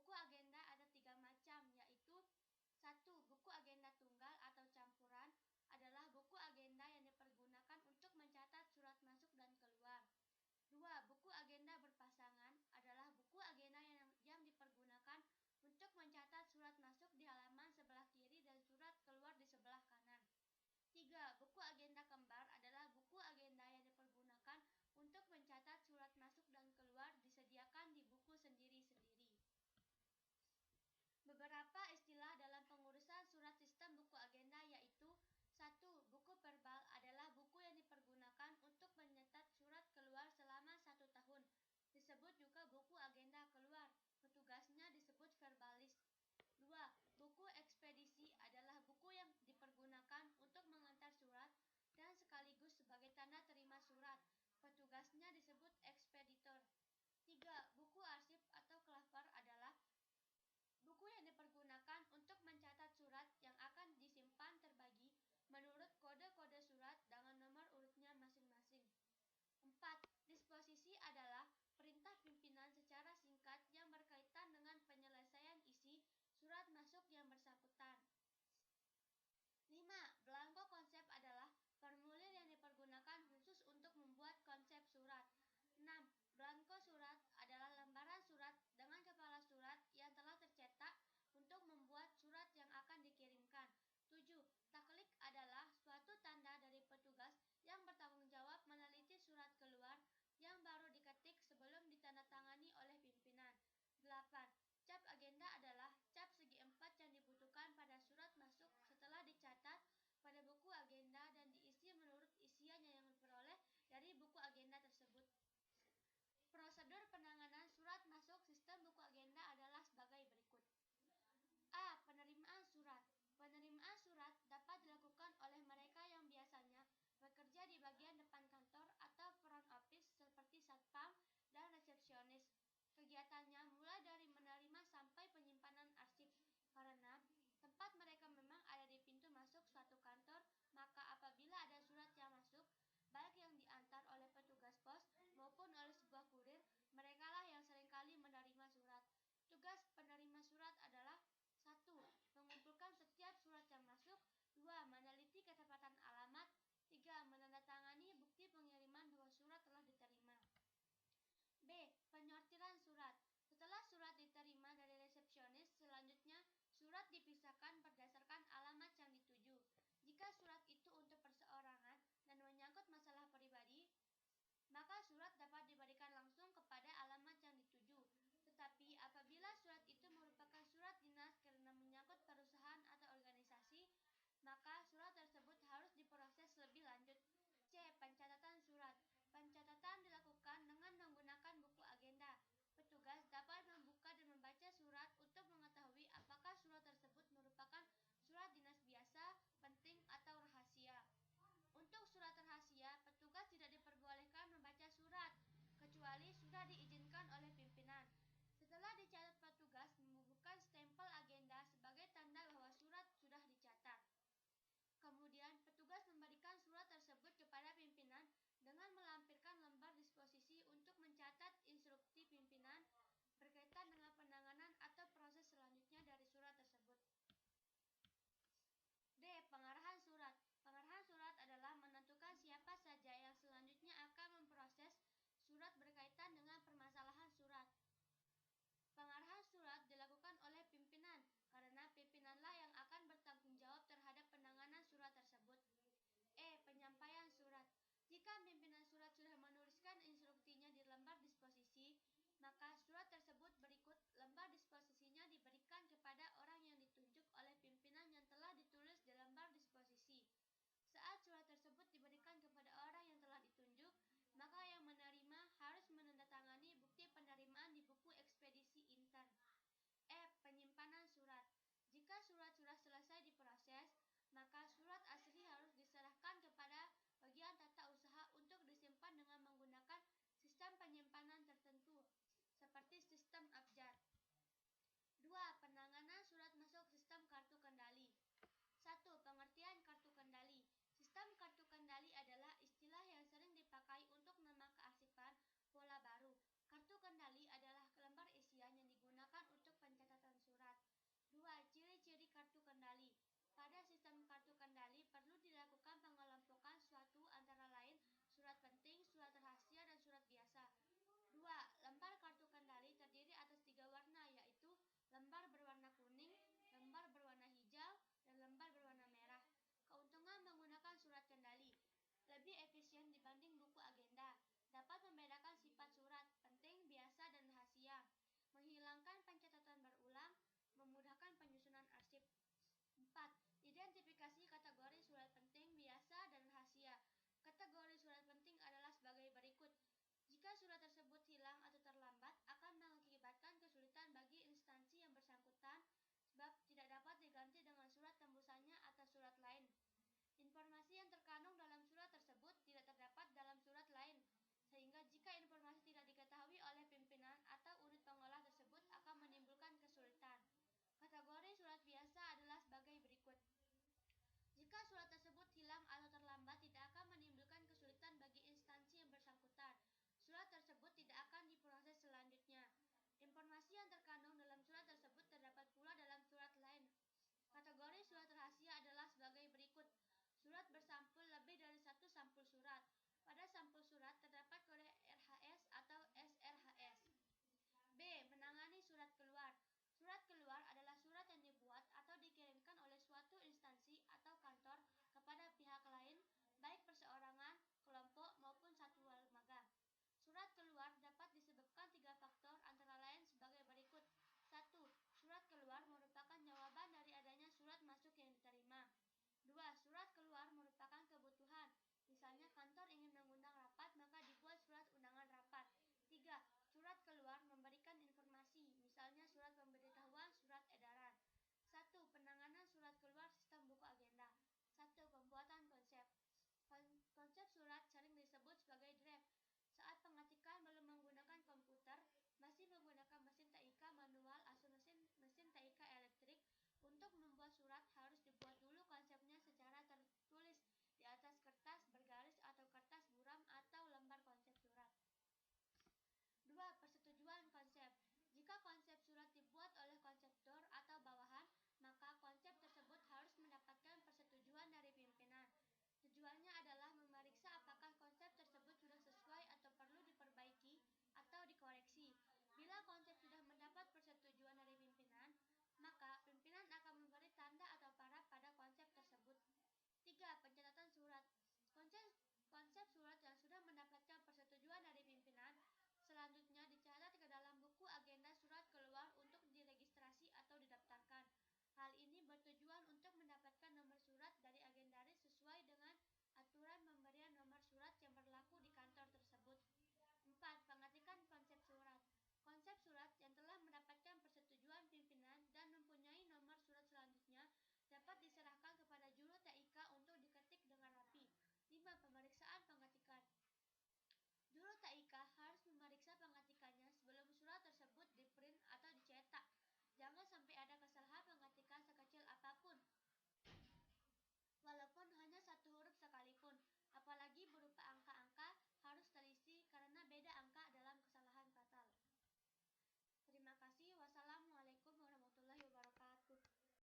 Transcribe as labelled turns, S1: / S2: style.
S1: Buku agenda ada 3 macam, yaitu 1. Buku agenda tunggal atau campuran adalah buku agenda yang dipergunakan untuk mencatat surat masuk dan keluar. 2. Buku agenda berpasangan adalah buku agenda yang dipergunakan untuk mencatat surat masuk di halaman sebelah kiri dan surat keluar di sebelah kanan. 3. Buku agenda kembar adalah buku agenda yang dipergunakan untuk mencatat surat masuk dan keluar disediakan di buku sendiri-sendiri. Beberapa istilah dalam pengurusan surat sistem buku agenda yaitu 1. Buku verbal adalah buku yang dipergunakan untuk mencatat surat keluar selama 1 tahun. Disebut juga buku agenda keluar. Petugasnya disebut verbalis. 2. Buku ekspedisi adalah buku yang dipergunakan untuk mengantar surat dan sekaligus sebagai tanda terima surat. Petugasnya disebut ekspeditor. 3. Buku arsip atau klaver adalah buku yang dipergunakan untuk mencatat surat yang akan disimpan terbagi menurut kode-kode surat dengan nomor urutnya masing-masing. 4. Disposisi adalah perintah pimpinan secara singkat yang berkaitan dengan penyelesaian isi surat masuk yang bersangkutan. 5. Belangko konsep adalah formulir yang dipergunakan khusus untuk membuat konsep surat. 6. Belangko surat adalah lembaran surat dengan kepala surat yang telah tercetak untuk membuat surat yang akan dikirimkan. 7. Taklik adalah suatu tanda dari petugas yang bertanggung jawab meneliti surat keluar yang baru diketik sebelum ditandatangani oleh pimpinan. 8. Cap agenda adalah cap segi 4 yang dibutuhkan pada surat masuk setelah dicatat pada buku agenda dan diisi menurut isiannya yang diperoleh dari buku agenda tersebut. Prosedur penanganan surat masuk sistem buku agenda adalah sebagai berikut. A. Penerimaan surat. Penerimaan surat dapat dilakukan oleh mereka yang biasanya bekerja di bagian depan kantor atau front office seperti satpam dan resepsionis. Kegiatannya mulai dari menerima sampai penyimpanan arsip. Karena tempat mereka memang ada di pintu masuk suatu kantor, maka apabila ada surat yang masuk, baik yang diantar oleh petugas pos maupun oleh sebuah kurir, merekalah yang seringkali menerima surat. Tugas penerima surat adalah 1. Mengumpulkan setiap surat yang masuk. 2. Meneliti ketepatan alamat. 3. Menandatangani bukti pengiriman bahwa surat telah diterima. B. Penyortiran surat. Setelah surat diterima dari resepsionis, selanjutnya surat dipisahkan berdasarkan alamat yang dituju. Jika surat itu untuk perseorangan dan menyangkut masalah pribadi, maka surat dapat diberikan langsung kepada alamat yang dituju. Tetapi apabila surat itu merupakan surat dinas karena menyangkut perusahaan atau organisasi, maka surat tersebut harus diproses lebih lanjut. C. Pencatatan surat. Pencatatan dilakukan dengan menggunakan buku agenda. Petugas dapat membuka dan membaca surat untuk mengetahui apakah surat tersebut merupakan surat dinas biasa, penting, atau rahasia. Untuk surat rahasia, petugas tidak diperbolehkan membaca surat, kecuali sudah diizinkan oleh pimpinan. Setelah dicatat, petugas membubuhkan stempel agenda sebagai tanda bahwa surat sudah dicatat. Kemudian, petugas memberikan surat tersebut kepada pimpinan dengan melampirkan lembar disposisi untuk mencatat instruksi pimpinan berkaitan dengan penanganan atau proses selanjutnya dari surat tersebut. D. Pengarahan surat. Pengarahan surat adalah menentukan siapa saja yang selanjutnya akan memproses surat berkaitan dengan permasalahan surat. Pengarahan surat dilakukan oleh pimpinan, karena pimpinanlah yang akan bertanggung jawab terhadap penanganan surat tersebut. E. Penyampaian surat. Jika pimpinan surat sudah menuliskan instruksinya di lembar disposisi, maka surat tersebut berikut lembar disposisinya diberikan kepada orang yang ditunjuk oleh pimpinan yang telah ditulis di lembar disposisi. Saat surat tersebut diberikan kepada orang yang telah ditunjuk, maka yang menerima harus menandatangani bukti surat terdapat kode